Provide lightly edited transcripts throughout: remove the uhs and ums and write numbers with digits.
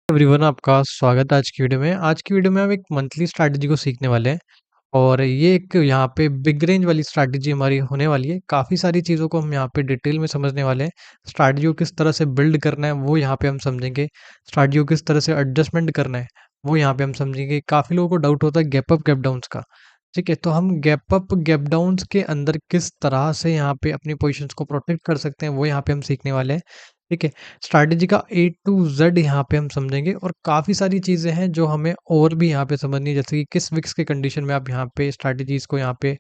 Everyone, आपका स्वागत है आज की वीडियो में। आज की वीडियो में हम एक मंथली स्ट्रैटेजी को सीखने वाले हैं और ये एक यहाँ पे बिग रेंज वाली स्ट्रैटेजी हमारी होने वाली है। काफ़ी सारी चीज़ों को हम यहाँ पे डिटेल में समझने वाले हैं। स्ट्रैटेजी को किस तरह से बिल्ड करना है वो यहाँ पे हम समझेंगे। स्ट्रैटेजी को किस तरह से एडजस्टमेंट करना है वो यहाँ पे हम समझेंगे। काफ़ी लोगों को डाउट होता है गैप अप गैप डाउन्स का। ठीक है, तो हम गैप अप गैप डाउन्स के अंदर किस तरह से यहाँ पे अपनी पोजीशंस को प्रोटेक्ट कर सकते हैं वो यहाँ पे हम सीखने वाले हैं। ठीक है, स्ट्रैटेजी का ए टू ज़ेड यहाँ पे हम समझेंगे और काफ़ी सारी चीज़ें हैं जो हमें और भी यहाँ पे समझनी है, जैसे कि किस विक्स के कंडीशन में आप यहाँ पे स्ट्रैटेजीज़ को यहाँ पे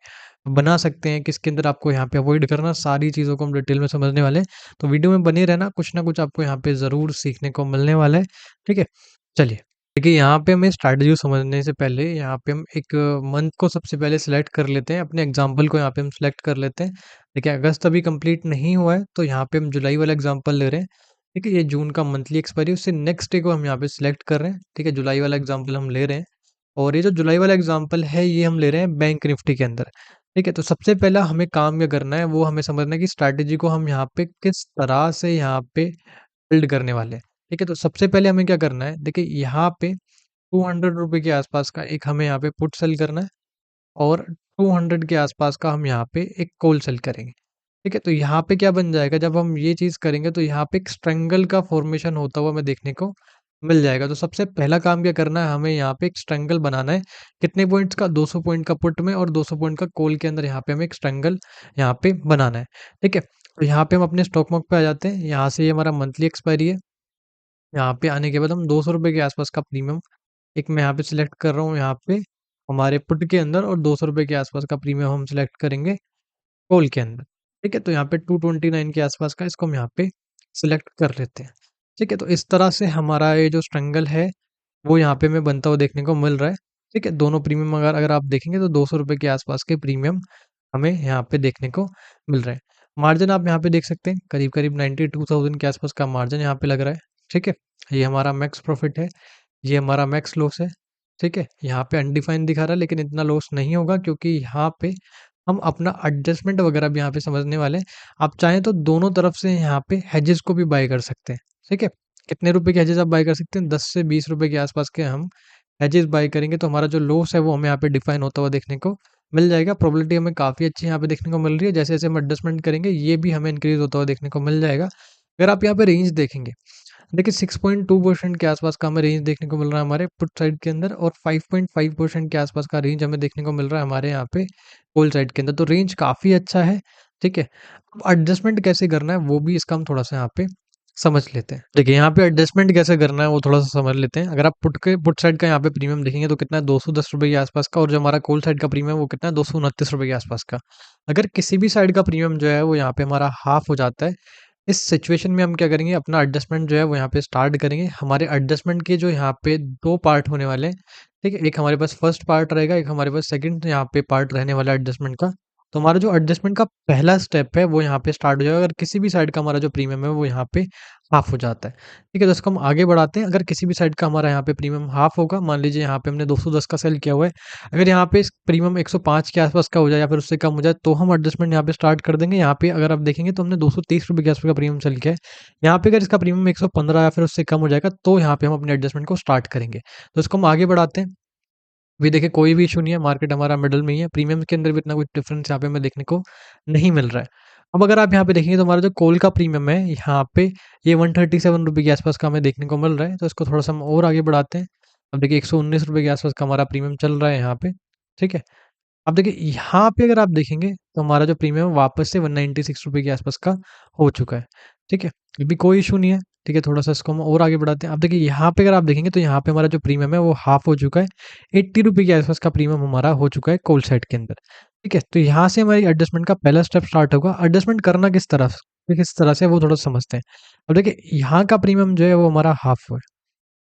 बना सकते हैं, किसके अंदर आपको यहाँ पे अवॉइड करना, सारी चीज़ों को हम डिटेल में समझने वाले हैं। तो वीडियो में बने रहना, कुछ ना कुछ आपको यहाँ पे ज़रूर सीखने को मिलने वाला है। ठीक है? चलिए, देखिए यहाँ पे हमें स्ट्रैटेजी को समझने से पहले यहाँ पे हम एक मंथ को सबसे पहले सिलेक्ट कर लेते हैं, अपने एग्ज़ाम्पल को यहाँ पे हम सिलेक्ट कर लेते हैं। देखिए अगस्त अभी कंप्लीट नहीं हुआ है, तो यहाँ पे हम जुलाई वाला एग्ज़ाम्पल ले रहे हैं। ठीक है, ये जून का मंथली एक्सपायरी है, उससे नेक्स्ट डे को हम यहाँ पे सिलेक्ट कर रहे हैं। ठीक है, जुलाई वाला एग्ज़ाम्पल हम ले रहे हैं और ये जो जुलाई वाला एग्ज़ाम्पल है, ये हम ले रहे हैं बैंक निफ्टी के अंदर। ठीक है, तो सबसे पहला हमें काम क्या करना है, वो हमें समझना है कि स्ट्रैटेजी को हम यहाँ पे किस तरह से यहाँ पे बिल्ड करने वाले हैं। ठीक है, तो सबसे पहले हमें क्या करना है, देखिए यहाँ पे ₹200 के आसपास का एक हमें यहाँ पे पुट सेल करना है और 200 के आसपास का हम यहाँ पे एक कॉल सेल करेंगे। ठीक है, तो यहाँ पे क्या बन जाएगा, जब हम ये चीज़ करेंगे तो यहाँ पे एक स्ट्रैंगल का फॉर्मेशन होता हुआ हमें देखने को मिल जाएगा। तो सबसे पहला काम क्या करना है, हमें यहाँ पे एक स्ट्रैंगल बनाना है। कितने पॉइंट्स का, 200 पॉइंट का पुट में और 200 पॉइंट का कॉल के अंदर यहाँ पे हमें एक स्ट्रैंगल यहाँ पे बनाना है। ठीक है, तो यहाँ पे हम अपने स्टॉक मार्केट पे आ जाते हैं। यहाँ से ये हमारा मंथली एक्सपायरी है। यहाँ पे आने के बाद हम ₹200 के आसपास का प्रीमियम एक मैं यहाँ पे सिलेक्ट कर रहा हूँ, यहाँ पे हमारे पुट के अंदर, और ₹200 के आसपास का प्रीमियम हम सिलेक्ट करेंगे कॉल के अंदर। ठीक है, तो यहाँ पे 229 के आसपास का इसको हम यहाँ पे सिलेक्ट कर लेते हैं। ठीक है, तो इस तरह से हमारा ये जो स्ट्रैंगल है वो यहाँ पे हमें बनता हुआ देखने को मिल रहा है। ठीक है, दोनों प्रीमियम अगर अगर आप देखेंगे तो ₹200 के आसपास के प्रीमियम हमें यहाँ पे देखने को मिल रहे हैं। मार्जिन आप यहाँ पे देख सकते हैं, करीब-करीब 92,000 के आसपास का मार्जिन यहाँ पे लग रहा है। ठीक है, ये हमारा मैक्स प्रॉफिट है, ये हमारा मैक्स लॉस है। ठीक है, यहाँ पे अनडिफाइंड दिखा रहा है लेकिन इतना लॉस नहीं होगा, क्योंकि यहाँ पे हम अपना एडजस्टमेंट वगैरह भी यहाँ पे समझने वाले हैं। आप चाहें तो दोनों तरफ से यहाँ पे हेजेस को भी बाय कर सकते हैं। ठीक है, कितने रुपए के हेजेस आप बाय कर सकते हैं, 10 से 20 रुपए के आसपास के हम हेजेस बाय करेंगे तो हमारा जो लॉस है वो हमें यहाँ पे डिफाइन होता हुआ देखने को मिल जाएगा। प्रोबेबिलिटी हमें काफ़ी अच्छी यहाँ पे देखने को मिल रही है। जैसे जैसे हम एडजस्टमेंट करेंगे ये भी हमें इंक्रीज होता हुआ देखने को मिल जाएगा। अगर आप यहाँ पे रेंज देखेंगे, देखिए 6.2% के आसपास का हमें रेंज देखने को मिल रहा है हमारे पुट साइड के अंदर, और 5.5% के आसपास का रेंज हमें देखने को मिल रहा है हमारे यहाँ पे कॉल साइड के अंदर। तो रेंज काफ़ी अच्छा है। ठीक है, अब एडजस्टमेंट कैसे करना है वो भी इसका हम थोड़ा सा यहाँ पे समझ लेते हैं। देखिए यहाँ पे एडजस्टमेंट कैसे करना है वो थोड़ा सा समझ लेते हैं। अगर आप पुट साइड का यहाँ पे प्रीमियम देखेंगे तो कितना है, ₹210 के आसपास का, और जो हमारा कॉल साइड का प्रीमियम वो कितना है, ₹229 के आसपास का। अगर किसी भी साइड का प्रीमियम जो है वो यहाँ पे हमारा हाफ हो जाता है, इस सिचुएशन में हम क्या करेंगे, अपना एडजस्टमेंट जो है वो यहाँ पे स्टार्ट करेंगे। हमारे एडजस्टमेंट के जो यहाँ पे 2 पार्ट होने वाले हैं। ठीक है, एक हमारे पास फर्स्ट पार्ट रहेगा, एक हमारे पास सेकंड यहाँ पे पार्ट रहने वाला है एडजस्टमेंट का। तो हमारा जो एडजस्टमेंट का पहला स्टेप है वो यहाँ पे स्टार्ट हो जाएगा अगर किसी भी साइड का हमारा जो प्रीमियम है वो यहाँ पे हाफ हो जाता है। ठीक है, तो इसको हम आगे बढ़ाते हैं। अगर किसी भी साइड का हमारा यहाँ पे प्रीमियम हाफ होगा, मान लीजिए यहाँ पे हमने 210 का सेल किया हुआ है, अगर यहाँ पे इस प्रीमियम 105 के आसपास का हो जाए या फिर उससे कम हो जाए तो हम एडजस्टमेंट यहाँ पे स्टार्ट कर देंगे। यहाँ पे अगर आप देखेंगे तो हमने ₹230 के आसपास का प्रीमियम सेल किया है। यहाँ पे अगर इसका प्रीमियम 115 या फिर उससे कम हो जाएगा तो यहाँ पे हम अपने एडजस्टमेंट को स्टार्ट करेंगे। तो इसको हम आगे बढ़ाते हैं। अभी देखिए कोई भी इशू नहीं है, मार्केट हमारा मिडल में ही है, प्रीमियम के अंदर भी इतना कुछ डिफरेंस यहाँ पे हमें देखने को नहीं मिल रहा है। अब अगर आप यहाँ पे देखेंगे तो हमारा जो कॉल का प्रीमियम है यहाँ पे ये ₹137 के आसपास का हमें देखने को मिल रहा है। तो इसको थोड़ा सा हम और आगे बढ़ाते हैं। अब देखिए ₹119 के आसपास का हमारा प्रीमियम चल रहा है यहाँ पे। ठीक है, अब देखिए यहाँ पे अगर आप देखेंगे तो हमारा जो प्रीमियम है वापस से ₹196 के आसपास का हो चुका है। ठीक है, अभी कोई इशू नहीं है। ठीक है, थोड़ा सा इसको हम और आगे बढ़ाते हैं। अब देखिए यहाँ पे अगर आप देखेंगे तो यहाँ पे हमारा जो प्रीमियम है वो हाफ हो चुका है। ₹80 के आसपास का प्रीमियम हमारा हो चुका है कॉल साइड के अंदर। ठीक है, तो यहाँ से हमारी एडजस्टमेंट का पहला स्टेप स्टार्ट होगा। एडजस्टमेंट करना किस तरह से वो थोड़ा समझते हैं। अब देखिए यहाँ का प्रीमियम जो है वो हमारा हाफ हुआ है।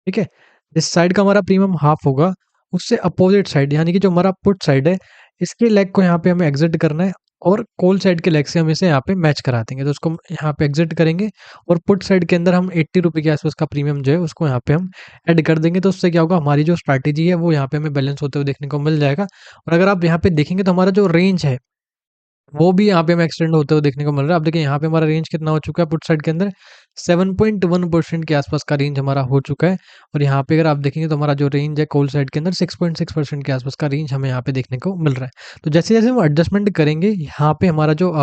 ठीक है, जिस साइड का हमारा प्रीमियम हाफ होगा उससे अपोजिट साइड यानी कि जो हमारा पुट साइड है, इसके लेग को यहाँ पे हमें एग्जिट करना है और कॉल साइड के लेग से हम इसे यहाँ पे मैच करा देंगे। तो उसको हम यहाँ पे एग्जिट करेंगे और पुट साइड के अंदर हम ₹80 के आसपास का प्रीमियम जो है उसको यहाँ पे हम ऐड कर देंगे। तो उससे क्या होगा, हमारी जो स्ट्रैटेजी है वो यहाँ पे हमें बैलेंस होते हुए देखने को मिल जाएगा। और अगर आप यहाँ पे देखेंगे तो हमारा जो रेंज है वो भी यहाँ पे हमें एक्सटेंड होते हुए देखने को मिल रहा है। अब देखिए यहाँ पे हमारा रेंज कितना हो चुका है पुट साइड के अंदर, 7.1% के आसपास का रेंज हमारा हो चुका है। और यहाँ पे अगर आप देखेंगे तो हमारा जो रेंज है कॉल साइड के अंदर 6.6% के आसपास का रेंज हमें यहाँ पे देखने को मिल रहा है। तो जैसे जैसे हम एडजस्टमेंट करेंगे यहाँ पे हमारा जो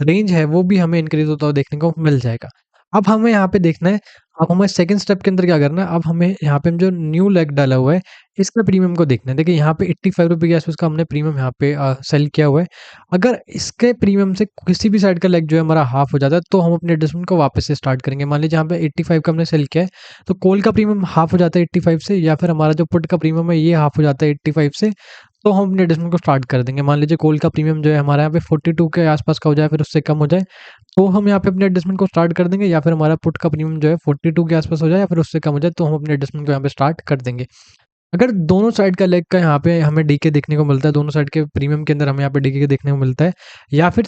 रेंज है वो भी हमें इंक्रीज होता हुआ देखने को मिल जाएगा। अब हमें यहाँ पे देखना है, अब हमें सेकंड स्टेप के अंदर क्या करना है, अब हमें यहाँ पे हम जो न्यू लेग डाला हुआ है इसका प्रीमियम को देखना है। देखिए यहाँ पे 85 रुपये के आसपास का हमने प्रीमियम यहाँ पे सेल किया हुआ है। अगर इसके प्रीमियम से किसी भी साइड का लेग जो है हमारा हाफ हो जाता है तो हम अपने एडजस्टमेंट को वापस से स्टार्ट करेंगे। मान लीजिए यहाँ पे 85 का हमने सेल किया है, तो कॉल का प्रीमियम हाफ हो जाता है 85 से, या फिर हमारा जो पुट का प्रीमियम है ये हाफ हो जाता है 85 से, तो हम अपने एडजस्टमेंट को स्टार्ट कर देंगे। मान लीजिए कॉल का प्रीमियम जो है हमारा यहाँ पे 42 के आसपास का हो जाए, फिर उससे कम हो जाए, तो हम यहाँ पे अपने एडजस्टमेंट को स्टार्ट कर देंगे। या फिर हमारा पुट का प्रीमियम जो है 42 के आसपास हो जाए या फिर उससे कम हो जाए, तो हम अपने एडजस्टमेंट को यहाँ पे स्टार्ट कर देंगे। अगर दोनों साइड का लेग का यहाँ पे हमें डीके देखने को मिलता है, दोनों साइड के प्रीमियम के अंदर हमें यहाँ पे डीके देखने को मिलता है, या फिर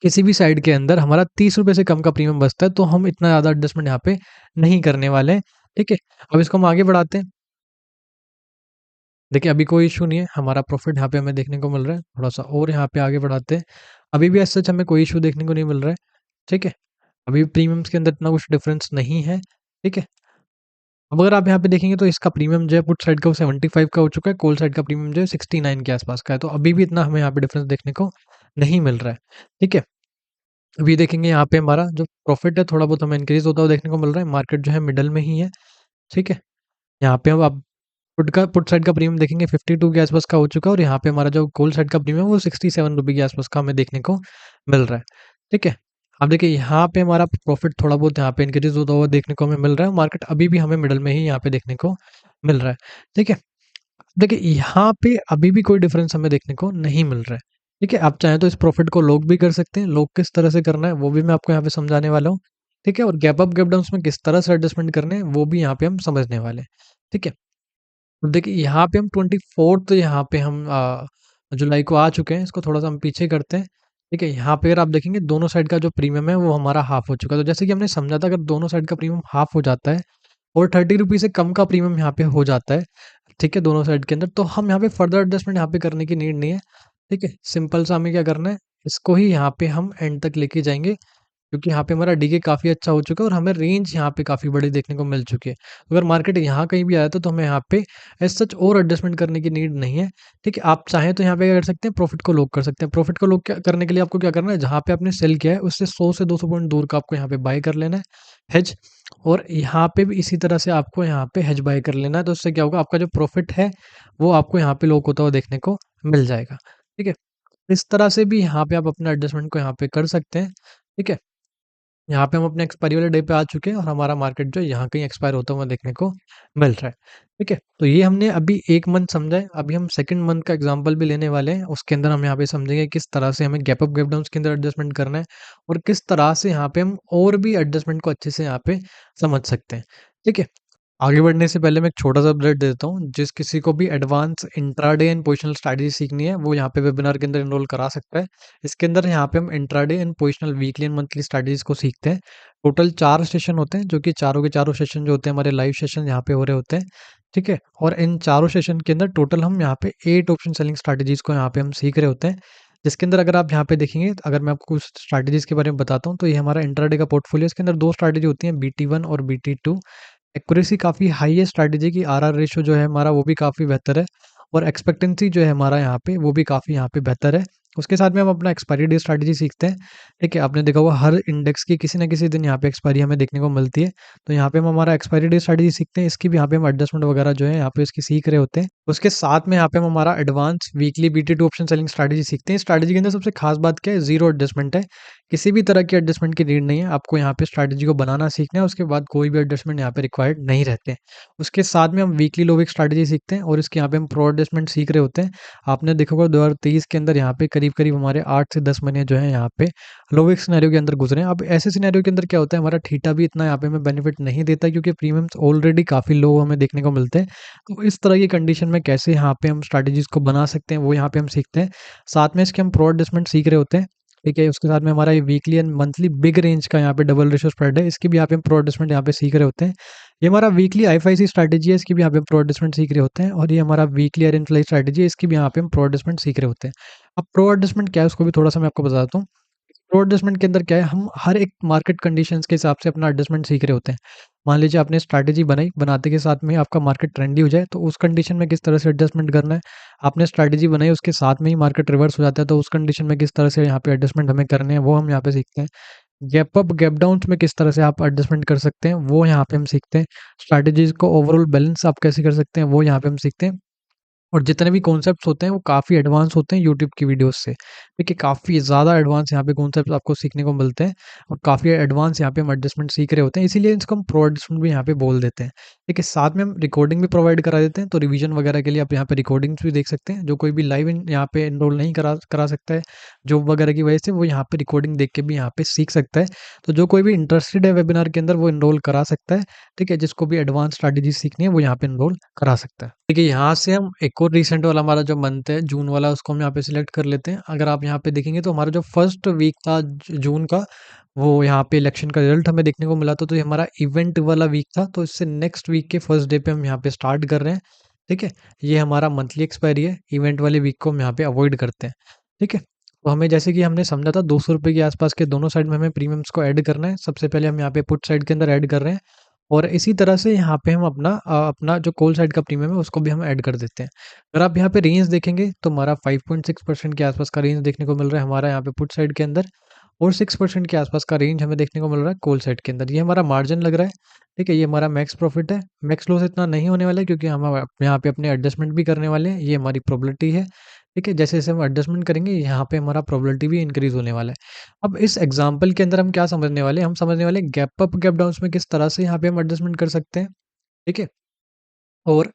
किसी भी साइड के अंदर हमारा 30 रुपए से कम का प्रीमियम बचता है, तो हम इतना ज़्यादा एडजस्टमेंट यहाँ पे नहीं करने वाले हैं। ठीक है, अब इसको हम आगे बढ़ाते हैं। देखिए अभी कोई इशू नहीं है, हमारा प्रॉफिट यहाँ पे हमें देखने को मिल रहा है। थोड़ा सा और यहाँ पे आगे बढ़ाते हैं। अभी भी ऐसा हमें कोई इशू देखने को नहीं मिल रहा है। ठीक है, अभी प्रीमियम्स के अंदर इतना कुछ डिफरेंस नहीं है। ठीक है, अब अगर आप यहाँ पे देखेंगे तो इसका प्रीमियम जो है पुट साइड का वो 75 का हो चुका है, कॉल साइड का प्रीमियम जो है 69 के आसपास का है। तो अभी भी इतना हमें यहाँ पे डिफरेंस देखने को नहीं मिल रहा है। ठीक है, अभी देखेंगे यहाँ पे हमारा जो प्रॉफिट है थोड़ा बहुत हमें इंक्रीज होता हुआ देखने को मिल रहा है। मार्केट जो है मिडल में ही है। ठीक है, यहाँ पे अब आप पुट साइड का प्रीमियम देखेंगे 52 के आसपास का हो चुका है, और यहाँ पे हमारा जो कॉल साइड का प्रीमियम वो 67 रुपये के आसपास का हमें देखने को मिल रहा है। ठीक है, अब देखिए यहाँ पे हमारा प्रॉफिट थोड़ा बहुत यहाँ पे इंक्रीज होता हुआ देखने को हमें मिल रहा है। मार्केट अभी भी हमें मिडल में ही यहाँ पे देखने को मिल रहा है। ठीक है, देखिए यहाँ पे अभी भी कोई डिफरेंस हमें देखने को नहीं मिल रहा है। ठीक है, आप चाहें तो इस प्रॉफिट को लॉक भी कर सकते हैं। लॉक किस तरह से करना है वो भी मैं आपको यहाँ पे समझाने वाला हूँ। ठीक है, और गैप अप गैप डाउन में किस तरह से एडजस्टमेंट करने हैं वो भी यहाँ पे हम समझने वाले हैं। ठीक है, तो देखिए यहाँ पे हम 24th यहाँ पे हम जुलाई को आ चुके हैं। इसको थोड़ा सा हम पीछे करते हैं। ठीक है, यहाँ पे अगर आप देखेंगे दोनों साइड का जो प्रीमियम है वो हमारा हाफ हो चुका है। तो जैसे कि हमने समझा था, अगर दोनों साइड का प्रीमियम हाफ हो जाता है और 30 रुपीज से कम का प्रीमियम यहाँ पे हो जाता है, ठीक है, दोनों साइड के अंदर, तो हम यहाँ पे फर्दर एडजस्टमेंट यहाँ पे करने की नीड नहीं है। ठीक है, सिंपल सा हमें क्या करना है, इसको ही यहाँ पे हम एंड तक लेके जाएंगे, क्योंकि यहाँ पे हमारा डीके काफ़ी अच्छा हो चुका है और हमें रेंज यहाँ पे काफ़ी बड़ी देखने को मिल चुकी है। अगर मार्केट यहाँ कहीं भी आया तो हमें यहाँ पे एज सच और एडजस्टमेंट करने की नीड नहीं है। ठीक है, आप चाहें तो यहाँ पे क्या कर सकते हैं, प्रॉफिट को लॉक कर सकते हैं। प्रॉफिट को लॉक करने के लिए आपको क्या करना है, जहाँ पे आपने सेल किया है उससे 100 से 200 पॉइंट दूर का आपको यहाँ पे बाय कर लेना है हेज, और यहाँ पे भी इसी तरह से आपको यहाँ पे हेज बाय कर लेना है। तो उससे क्या होगा, आपका जो प्रॉफिट है वो आपको यहाँ पे लॉक होता हुआ देखने को मिल जाएगा। ठीक है, इस तरह से भी यहाँ पे आप अपना एडजस्टमेंट को यहाँ पे कर सकते हैं। ठीक है, यहाँ पे हम अपने एक्सपायरी वाले डे पे आ चुके हैं और हमारा मार्केट जो है यहाँ कहीं एक्सपायर होता हुआ देखने को मिल रहा है। ठीक है, तो ये हमने अभी एक मंथ समझा है। अभी हम सेकंड मंथ का एग्जांपल भी लेने वाले हैं। उसके अंदर हम यहाँ पे समझेंगे किस तरह से हमें गैप अप गैप डाउन के अंदर एडजस्टमेंट करना है, और किस तरह से यहाँ पे हम और भी एडजस्टमेंट को अच्छे से यहाँ पे समझ सकते हैं। ठीक है, आगे बढ़ने से पहले मैं एक छोटा सा अपडेट देता हूँ। जिस किसी को भी advance intraday and positional strategy सीखनी है वो यहाँ पे वेबिनार के अंदर इनरोल करा सकता है। इसके अंदर यहाँ पे हम intraday and positional weekly and monthly strategies को सीखते हैं। टोटल 4 सेशन होते हैं, जो कि चारों के चारों सेशन जो होते हैं हमारे लाइव सेशन यहाँ पे हो रहे होते हैं। ठीक है, और इन चारों सेशन के अंदर टोटल हम यहाँ पे 8 ऑप्शन सेलिंग स्ट्रैटेजीज को यहाँ पे हम सीख रहे होते हैं। जिसके अंदर अगर आप यहाँ पे देखेंगे, अगर मैं आपको कुछ स्ट्रैटेजीज के बारे में बताता हूँ, तो ये हमारा इंट्राडे का पोर्टफोलियो। इसके अंदर 2 स्ट्रैटेजी होती हैं, BT1 और BT2। एक्यूरेसी काफ़ी हाई है स्ट्रैटेजी की, आरआर रेशियो जो है हमारा वो भी काफ़ी बेहतर है, और एक्सपेक्टेंसी जो है हमारा यहाँ पे वो भी काफ़ी यहाँ पे बेहतर है। उसके साथ में हम अपना एक्सपायरी डे स्ट्रैटेजी सीखते हैं। ठीक है, आपने देखा होगा हर इंडेक्स की किसी ना किसी दिन यहाँ पे एक्सपायरी हमें देखने को मिलती है, तो यहाँ पे हम हमारा एक्सपायरी डे स्ट्रैटेजी सीखते हैं। इसकी भी यहाँ पे हम एडजस्टमेंट वगैरह जो है यहाँ पे इसकी सीख रहे होते हैं। उसके साथ में यहाँ पे हम हमारा advance weekly BT2 option selling strategy सीखते हैं। स्ट्रैटेजी के अंदर सबसे खास बात क्या है, जीरो एडजस्टमेंट है। किसी भी तरह की एडजस्टमेंट की नीड नहीं है, आपको यहाँ पे स्ट्रैटेजी को बनाना सीखना है, उसके बाद कोई भी एडजस्टमेंट यहाँ पे रिक्वायर्ड नहीं रहते हैं। उसके साथ में हम वीकली लो विक स्ट्रैटेजी सीखते हैं, और इसके यहाँ पे हम प्रो एडजस्टमेंट सीख रहे होते हैं। आपने देखा होगा 2023 के अंदर यहाँ पे करीब करीब हमारे 8 से 10 महीने जो है यहाँ पे लो विक सिनेरियो के अंदर गुजरे हैं। अब ऐसे सिनेरियो के अंदर क्या होता है, हमारा थीटा भी इतना यहाँ पे हमें बेनिफिट नहीं देता, क्योंकि प्रीमियम्स ऑलरेडी काफ़ी लो हमें देखने को मिलते हैं। तो इस तरह की कंडीशन में कैसे यहाँ पे हम स्ट्रैटेजीज को बना सकते हैं वो यहाँ पे हम सीखते हैं। साथ में इसके हम प्रो एडजस्टमेंट सीख रहे होते हैं। ठीक है, उसके साथ में हमारा ये weekly and monthly big range का यहाँ पे डबल रेशियो स्प्रेड है, इसकी भी यहाँ पे हम प्रो एडजस्टमेंट यहाँ पे सीख रहे होते हैं। ये हमारा वीकली आईएफआईसी स्ट्रैटेजी है, इसकी भी यहाँ पे हम प्रो एडजस्टमेंट सीख रहे होते हैं, और ये हमारा वीकली अर्न फ्लाई स्ट्रैटेजी है, इसकी भी यहाँ पे हम प्रो एडजस्टमेंट सीख रहे होते हैं। अब प्रो एडजस्टमेंट क्या है उसको भी थोड़ा-सा मैं आपको बताता हूँ। फ्लो एडजस्टमेंट के अंदर क्या है, हम हर एक मार्केट कंडीशंस के हिसाब से अपना एडजस्टमेंट सीख रहे होते हैं। मान लीजिए आपने स्ट्रैटेजी बनाई, बनाते के साथ में आपका मार्केट ट्रेंडी हो जाए, तो उस कंडीशन में किस तरह से एडजस्टमेंट करना है। आपने स्ट्रैटेजी बनाई, उसके साथ में ही मार्केट रिवर्स हो जाता है, तो उस कंडीशन में किस तरह से यहाँ पे एडजस्टमेंट हमें करने हैं, वो हम यहाँ पे सीखते हैं। गैप अप, गैप डाउन्स में किस तरह से आप एडजस्टमेंट कर सकते हैं, वो यहाँ पे हम सीखते हैं। स्ट्रैटेजीज़ को ओवरऑल बैलेंस आप कैसे कर सकते हैं, वो यहाँ पे हम सीखते हैं। और जितने भी कॉन्सेप्ट्स होते हैं वो काफ़ी एडवांस होते हैं यूट्यूब की वीडियोस से। देखिए काफ़ी ज़्यादा एडवांस यहाँ पे कॉन्सेप्ट्स आपको सीखने को मिलते हैं, और काफ़ी एडवांस यहाँ पे हम एडजस्टमेंट सीख रहे होते हैं, इसीलिए इसको हम प्रो एडजस्टमेंट भी यहाँ पे बोल देते हैं। देखिए साथ में हम रिकॉर्डिंग भी प्रोवाइड करा देते हैं, तो रिवीजन वगैरह के लिए आप यहाँ पे रिकॉर्डिंग्स भी देख सकते हैं। जो कोई भी लाइव यहाँ पे इनरोल नहीं करा करा सकता है जॉब वगैरह की वजह से, वो यहाँ पे रिकॉर्डिंग देख के भी यहाँ पे सीख सकता है। तो जो कोई भी इंटरेस्टेड है वेबिनार के अंदर, वो इनरोल करा सकता है। ठीक है, जिसको भी एडवांस स्ट्रैटेजी सीखनी है वो यहाँ पे इनरोल करा सकता है। देखिए यहाँ से हम एक और रिसेंट वाला हमारा जो मंथ है जून वाला, उसको हम यहाँ पे सिलेक्ट कर लेते हैं। अगर आप यहाँ पे देखेंगे तो हमारा जो फर्स्ट वीक था जून का, वो यहाँ पे इलेक्शन का रिजल्ट हमें देखने को मिला था, तो ये हमारा इवेंट वाला वीक था। तो इससे नेक्स्ट वीक के फर्स्ट डे पे हम यहाँ पे स्टार्ट कर रहे हैं। ठीक है, ये हमारा मंथली एक्सपायरी है, इवेंट वाले वीक को हम यहाँ पे अवॉइड करते हैं। ठीक है, तो हमें जैसे कि हमने समझा था 200 रुपये के आसपास के दोनों साइड में हमें प्रीमियम्स को ऐड करना है। सबसे पहले हम यहाँ पे पुट साइड के अंदर ऐड कर रहे हैं, और इसी तरह से यहाँ पे हम अपना जो कॉल साइड का प्रीमियम है उसको भी हम ऐड कर देते हैं। अगर आप यहाँ पे रेंज देखेंगे तो हमारा 5.6% के आसपास का रेंज देखने को मिल रहा है हमारा यहाँ पे पुट साइड के अंदर, और 6% के आसपास का रेंज हमें देखने को मिल रहा है कॉल साइड के अंदर। ये हमारा मार्जिन लग रहा है। ठीक है, ये हमारा मैक्स प्रॉफिट है। मैक्स लॉस इतना नहीं होने वाला है, क्योंकि हम यहाँ पे अपने एडजस्टमेंट भी करने वाले हैं। ये हमारी प्रोबेबिलिटी है। ठीक है, जैसे जैसे हम एडजस्टमेंट करेंगे यहाँ पे हमारा प्रोबेबिलिटी भी इंक्रीज होने वाला है। अब इस एग्जाम्पल के अंदर हम क्या समझने वाले हैं, हम समझने वाले हैं गैप अप गैप डाउन्स में किस तरह से यहाँ पे हम एडजस्टमेंट कर सकते हैं। ठीक है, और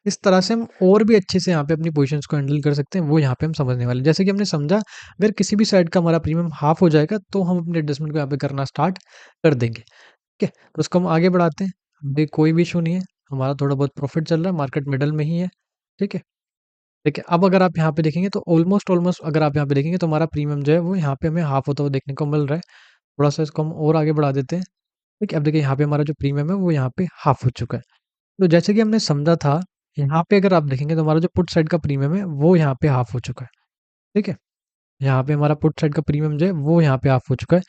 इस तरह से हम और भी अच्छे से यहाँ पे अपनी पोजीशंस को हैंडल कर सकते हैं, वो यहाँ पे हम समझने वाले हैं। जैसे कि हमने समझा, अगर किसी भी साइड का हमारा प्रीमियम हाफ हो जाएगा, तो हम अपने एडजस्टमेंट को यहाँ पे करना स्टार्ट कर देंगे। ठीक है, तो उसको हम आगे बढ़ाते हैं। अभी कोई भी इशू नहीं है, हमारा थोड़ा बहुत प्रॉफिट चल रहा है, मार्केट मिडल में ही है। ठीक है, देखिए अब अगर आप यहाँ पे देखेंगे तो ऑलमोस्ट ऑलमोस्ट अगर आप यहाँ पे देखेंगे तो हमारा प्रीमियम जो है वो यहाँ पे हमें हाफ होता हुआ देखने को मिल रहा है। थोड़ा सा इसको हम और आगे बढ़ा देते हैं। ठीक है, अब देखिए यहाँ पे हमारा जो प्रीमियम है वो यहाँ पे हाफ हो चुका है। तो जैसे कि हमने समझा था, यहाँ पे अगर आप देखेंगे तो हमारा जो पुट साइड का प्रीमियम है वो यहाँ पे हाफ हो चुका है। ठीक है, यहाँ पे हमारा पुट साइड का प्रीमियम जो है वो यहाँ पे हाफ हो चुका है।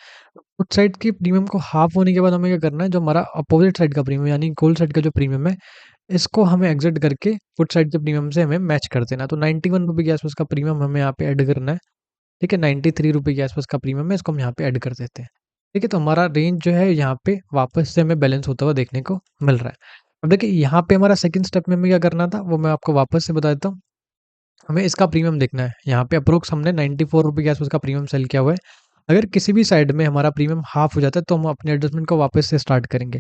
पुट साइड की प्रीमियम को हाफ होने के बाद हमें क्या करना है, जो हमारा अपोजिट साइड का प्रीमियम यानी कॉल साइड का जो प्रीमियम है, इसको हमें एग्जिट करके पुट साइड के प्रीमियम से हमें मैच कर देना है। तो 91 रुपये के आसपास का प्रीमियम हमें यहाँ पे ऐड करना है। ठीक है, 93 रुपये के आसपास का प्रीमियम है, इसको हम यहाँ पे ऐड कर देते हैं। ठीक है, तो हमारा रेंज जो है यहाँ पे वापस से हमें बैलेंस होता हुआ देखने को मिल रहा है। अब देखिए यहाँ पे हमारा सेकंड स्टेप में हमें क्या करना था, वो मैं आपको वापस से बता देता हूँ। हमें इसका प्रीमियम देखना है। यहाँ पे अप्रोक्स हमने 94 रुपये के आसपास का प्रीमियम सेल किया हुआ है। अगर किसी भी साइड में हमारा प्रीमियम हाफ हो जाता है, तो हम अपने एडजस्टमेंट को वापस से स्टार्ट करेंगे।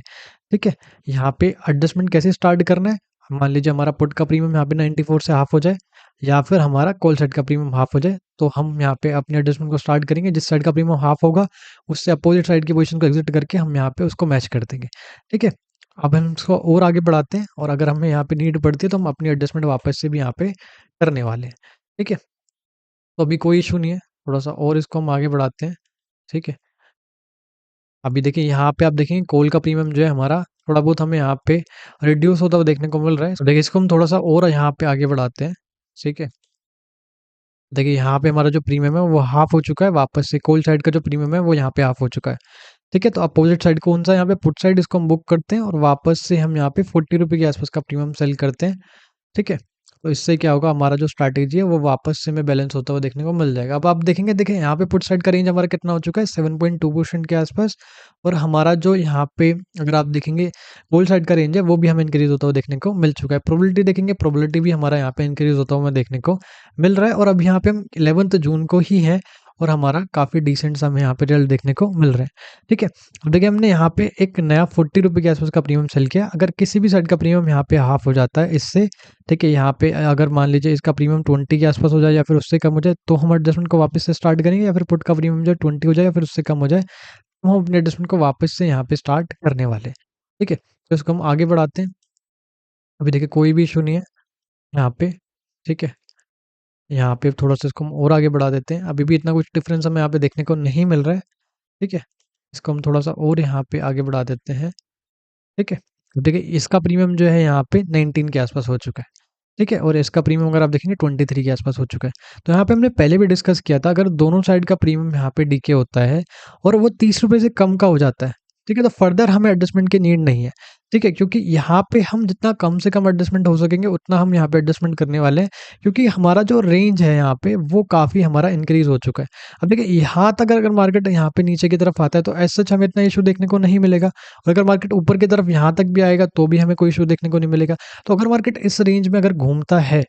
ठीक है, यहाँ पे एडजस्टमेंट कैसे स्टार्ट करना है, मान लीजिए हमारा पुट का प्रीमियम यहाँ पे 94 से हाफ हो जाए, या फिर हमारा कॉल साइड का प्रीमियम हाफ हो जाए, तो हम यहाँ पे अपने एडजस्टमेंट को स्टार्ट करेंगे। जिस साइड का प्रीमियम हाफ होगा, उससे अपोजिट साइड की पोजीशन को एग्जिट करके हम यहाँ पे उसको मैच कर देंगे। ठीक है, अब हम इसको और आगे बढ़ाते हैं, और अगर हमें यहाँ पे नीड पड़ती है तो हम अपनी एडजस्टमेंट वापस से भी यहाँ पे करने वाले हैं। ठीक है, तो अभी कोई इशू नहीं है, थोड़ा-सा और इसको हम आगे बढ़ाते हैं। ठीक है, अभी देखिए यहाँ पे आप देखेंगे कॉल का प्रीमियम जो है हमारा थोड़ा बहुत हमें यहाँ पे रिड्यूस होता हुआ देखने को मिल रहा है। तो देखिए इसको हम थोड़ा-सा और यहाँ पे आगे बढ़ाते हैं। ठीक है, देखिए यहाँ पे हमारा जो प्रीमियम है वो हाफ हो चुका है, वापस से कॉल साइड का जो प्रीमियम है वो यहाँ पे हाफ हो चुका है। ठीक है, तो अपोजिट साइड कौन-सा यहाँ पे पुट साइड, इसको हम बुक करते हैं, और वापस से हम यहाँ पे 40 रुपए के आसपास का प्रीमियम सेल करते हैं। ठीक है, तो इससे क्या होगा, हमारा जो स्ट्रैटेजी है वो वापस से हमें बैलेंस होता हुआ देखने को मिल जाएगा। अब आप देखेंगे, देखिए यहाँ पे पुट साइड का रेंज हमारा कितना हो चुका है, 7.2% के आसपास, और हमारा जो यहाँ पे अगर आप देखेंगे कॉल साइड का रेंज है वो भी हमें इंक्रीज होता हुआ देखने को मिल चुका है। प्रोबेबिलिटी देखेंगे, प्रोबेबिलिटी भी हमारा यहाँ पे इंक्रीज होता हुआ देखने को मिल रहा है, और अब यहाँ पे हम 11th जून को ही है, और हमारा काफ़ी डिसेंट सा हमें यहाँ पे रिजल्ट देखने को मिल रहा है। ठीक है, अब देखिए हमने यहाँ पे एक नया 40 रुपये के आसपास का प्रीमियम सेल किया। अगर किसी भी साइड का प्रीमियम यहाँ पे हाफ हो जाता है इससे, ठीक है, यहाँ पे अगर मान लीजिए इसका प्रीमियम 20 के आसपास हो जाए या फिर उससे कम हो जाए, तो हम एडजस्टमेंट को वापस से स्टार्ट करेंगे, या फिर पुट का प्रीमियम जो 20 हो जाए या फिर उससे कम हो जाए, तो हम अपने एडजस्टमेंट को वापस से यहाँ पे स्टार्ट करने वाले हैं। ठीक है, तो इसको हम आगे बढ़ाते हैं। अभी देखिए कोई भी इशू नहीं है यहाँ पे। ठीक है, यहाँ पे थोड़ा-सा इसको हम और आगे बढ़ा देते हैं। अभी भी इतना कुछ डिफरेंस हमें यहाँ पे देखने को नहीं मिल रहा है। ठीक है, इसको हम थोड़ा-सा और यहाँ पे आगे बढ़ा देते हैं। ठीक है, तो देखिए इसका प्रीमियम जो है यहाँ पे 19 के आसपास हो चुका है, ठीक है? और इसका प्रीमियम अगर आप देखेंगे 23 के आसपास हो चुका है। तो यहाँ पे हमने पहले भी डिस्कस किया था, अगर दोनों साइड का प्रीमियम यहाँ पे डीके होता है और वो ₹30 से कम का हो जाता है, ठीक है? तो फर्दर हमें एडजस्टमेंट की नीड नहीं है, ठीक है? क्योंकि यहाँ पे हम जितना कम से कम एडजस्टमेंट हो सकेंगे उतना हम यहाँ पे एडजस्टमेंट करने वाले हैं, क्योंकि हमारा जो रेंज है यहाँ पे वो काफ़ी हमारा इंक्रीज़ हो चुका है। अब देखिए यहाँ तक अगर मार्केट यहाँ पे नीचे की तरफ आता है तो एज़ सच हमें इतना इश्यू देखने को नहीं मिलेगा, और अगर मार्केट ऊपर की तरफ यहाँ तक भी आएगा तो भी हमें कोई इश्यू देखने को नहीं मिलेगा। तो अगर मार्केट इस रेंज में अगर घूमता है,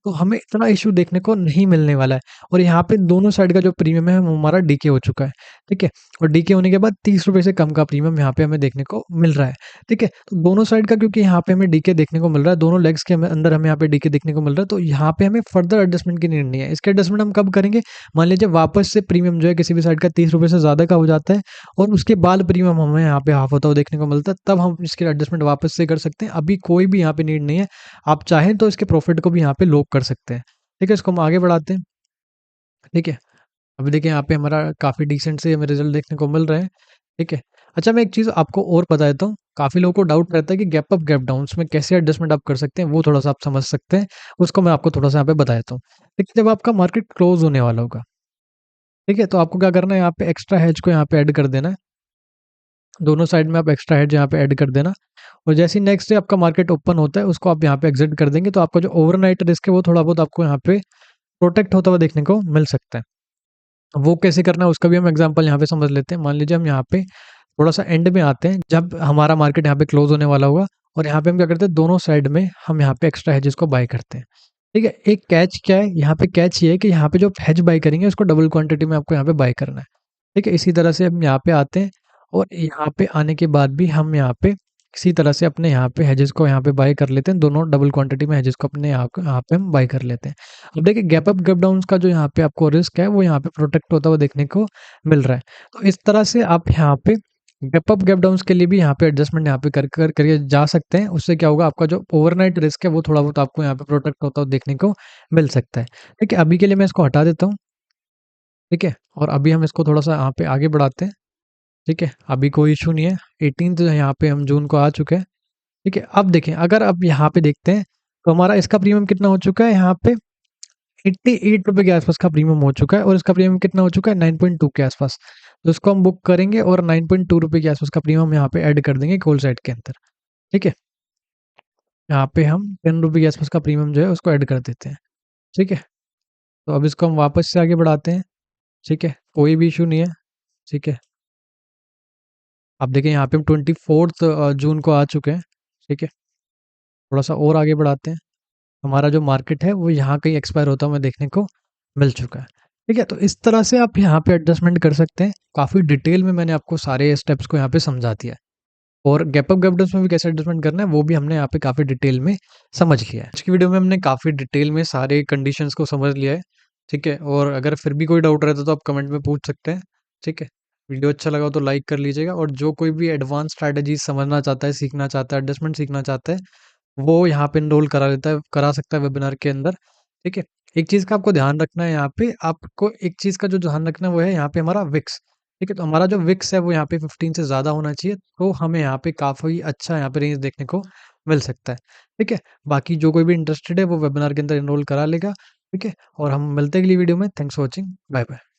तो हमें इतना इश्यू देखने को नहीं मिलने वाला है, और यहाँ पे दोनों साइड का जो प्रीमियम है वो हमारा डीके हो चुका है, ठीक है? और डीके होने के बाद ₹30 से कम का प्रीमियम यहाँ पे हमें देखने को मिल रहा है, ठीक है? तो दोनों साइड का क्योंकि यहाँ पे हमें डीके देखने को मिल रहा है, दोनों लेग्स के अंदर हमें यहाँ पे डीके देखने को मिल रहा है, तो यहाँ पे हमें फर्दर एडजस्टमेंट की नीड नहीं है। इसके एडजस्टमेंट हम कब करेंगे? मान लीजिए वापस से प्रीमियम जो है किसी भी साइड का ₹30 से ज़्यादा का हो जाता है और उसके बाद प्रीमियम हमें यहाँ पे हाफ होता हुआ देखने को मिलता है, तब हम इसके एडजस्टमेंट वापस से कर सकते हैं। अभी कोई भी यहाँ पे नीड नहीं है। आप चाहें तो इसके प्रॉफिट को भी यहाँ पे लॉक कर सकते हैं। ठीक है, इसको हम आगे बढ़ाते हैं। ठीक है, अभी देखिए यहाँ पे हमारा काफ़ी डिसेंट से हमें रिजल्ट देखने को मिल रहे हैं। ठीक है, अच्छा मैं एक चीज़ आपको और बता देता हूँ, काफ़ी लोगों को डाउट रहता है कि गैप अप गैप डाउन में कैसे एडजस्टमेंट आप कर सकते हैं, वो थोड़ा सा आप समझ सकते हैं। उसको मैं आपको थोड़ा सा यहाँ पे बता देता हूँ। देखिए जब आपका मार्केट क्लोज होने वाला होगा, ठीक है, तो आपको क्या करना है, यहाँ पे एक्स्ट्रा हेज को यहाँ पे ऐड कर देना है। दोनों साइड में आप एक्स्ट्रा हेज यहाँ पे ऐड कर देना, और जैसे ही नेक्स्ट डे आपका मार्केट ओपन होता है उसको आप यहाँ पे एग्जिट कर देंगे, तो आपका जो ओवरनाइट रिस्क है वो थोड़ा बहुत आपको यहाँ पे प्रोटेक्ट होता हुआ देखने को मिल सकता है। वो कैसे करना है उसका भी हम एग्जांपल यहाँ पे समझ लेते हैं। मान लीजिए हम यहाँ पे थोड़ा-सा एंड में आते हैं, जब हमारा मार्केट यहाँ पे क्लोज़ होने वाला होगा, और यहाँ पे हम क्या करते हैं, दोनों साइड में हम यहाँ पे एक्स्ट्रा हेजेस को बाय करते हैं। ठीक है? एक कैच क्या है, यहाँ पे कैच ये है कि यहाँ पे जो हेज बाय करेंगे उसको डबल क्वांटिटी में आपको यहाँ पे बाय करना है। ठीक है? इसी तरह से हम यहाँ पे आते हैं, और यहाँ पे आने के बाद भी हम यहाँ पे इसी तरह से अपने यहाँ पे हेजेस को यहाँ पे बाय कर लेते हैं, दोनों डबल क्वांटिटी में हेजेस को अपने यहाँ पे हम बाय कर लेते हैं। अब देखिए गैप अप गैप डाउन्स का जो यहाँ पे आपको रिस्क है वो यहाँ पे प्रोटेक्ट होता हुआ देखने को मिल रहा है। तो इस तरह से आप यहाँ पे गैप अप गैप डाउन्स के लिए भी यहाँ पे एडजस्टमेंट यहाँ पे करके जा सकते हैं। उससे क्या होगा, आपका जो ओवरनाइट रिस्क है वो थोड़ा बहुत आपको यहाँ पे प्रोटेक्ट होता हुआ देखने को मिल सकता है। ठीक है, अभी के लिए मैं इसको हटा देता हूँ। ठीक है, और अभी हम इसको थोड़ा सा यहाँ पे आगे बढ़ाते हैं। ठीक है, अभी कोई इशू नहीं है। 18th यहाँ पे हम जून को आ चुके हैं। ठीक है, अब देखें, अगर अब यहाँ पे देखते हैं तो हमारा इसका प्रीमियम कितना हो चुका है, यहाँ पे ₹88 के आसपास का प्रीमियम हो चुका है, और इसका प्रीमियम कितना हो चुका है, 9.2 के आसपास। तो इसको हम बुक करेंगे और ₹9.2 के आसपास का प्रीमियम यहाँ पे ऐड कर देंगे कॉल साइड के अंदर। ठीक है, यहाँ पे हम ₹10 के आसपास का प्रीमियम जो है उसको ऐड कर देते हैं। ठीक है, तो अब इसको हम वापस से आगे बढ़ाते हैं। ठीक है, कोई भी इशू नहीं है। ठीक है, अब देखिए यहाँ पे हम 24th जून को आ चुके हैं। ठीक है, थोड़ा सा और आगे बढ़ाते हैं। हमारा जो मार्केट है वो यहाँ कहीं एक्सपायर होता हुआ देखने को मिल चुका है। ठीक है, तो इस तरह से आप यहाँ पे एडजस्टमेंट कर सकते हैं। काफ़ी डिटेल में मैंने आपको सारे स्टेप्स को यहाँ पे समझा दिया है, और गैप अप गैप डाउन में भी कैसे एडजस्टमेंट करना है वो भी हमने यहाँ पे काफ़ी डिटेल में समझ लिया है। आज की वीडियो में हमने काफ़ी डिटेल में सारे कंडीशंस को समझ लिया है। ठीक है, और अगर फिर भी कोई डाउट रहता है तो आप कमेंट में पूछ सकते हैं। ठीक है, वीडियो अच्छा लगा हो तो लाइक कर लीजिएगा, और जो कोई भी एडवांस स्ट्रैटेजी समझना चाहता है, सीखना चाहता है, एडजस्टमेंट सीखना चाहता है, वो यहाँ पे एनरोल करा सकता है वेबिनार के अंदर। ठीक है? एक चीज़ का आपको ध्यान रखना है, यहाँ पे आपको एक चीज़ का जो ध्यान रखना है वो है यहाँ पे हमारा विक्स। ठीक है? तो हमारा जो विक्स है वो यहाँ पे 15 से ज़्यादा होना चाहिए, तो हमें यहाँ पे काफ़ी अच्छा यहाँ पे रेंज देखने को मिल सकता है। ठीक है? बाकी जो कोई भी इंटरेस्टेड है वो वेबिनार के अंदर एनरोल करा लेगा। ठीक है? और हम मिलते हैं अगली वीडियो में। Thanks for watching. Bye bye.